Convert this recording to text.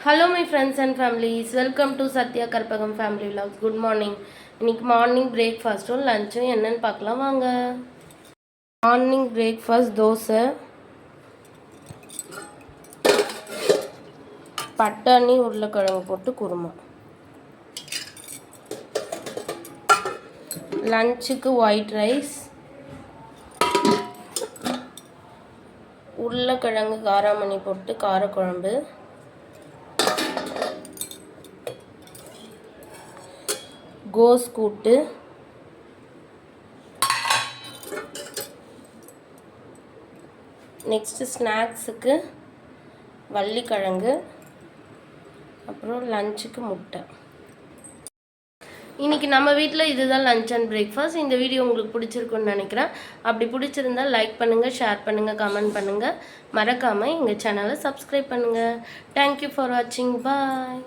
Hello my friends and families, welcome to Satya Karpagam Family Vlogs. Good morning. இன்னைக்கு morning பிரேக்ஃபாஸ்ட்டும் லஞ்சும் என்னன்னு பார்க்கலாம் வாங்க. Morning breakfast dosa, பட்டாணி உருளைக்கிழங்கு போட்டு குருமா. லஞ்சுக்கு ஒயிட் ரைஸ், உருளைக்கிழங்கு காராமணி போட்டு காரக்குழம்பு, கோஸ் கூட்டு, நெக்ஸ்ட்டு ஸ்நாக்ஸுக்கு வள்ளிக்கிழங்கு, அப்புறம் லஞ்சுக்கு முட்டை. இன்றைக்கி நம்ம வீட்டில் இதுதான் லஞ்ச் அண்ட் பிரேக்ஃபாஸ்ட். இந்த வீடியோ உங்களுக்கு பிடிச்சிருக்குன்னு நினைக்கிறேன். அப்படி பிடிச்சிருந்தால் லைக் பண்ணுங்கள், ஷேர் பண்ணுங்கள், கமெண்ட் பண்ணுங்கள். மறக்காமல் எங்கள் சேனலை சப்ஸ்கிரைப் பண்ணுங்கள். தேங்க்யூ ஃபார் வாட்சிங். பாய்.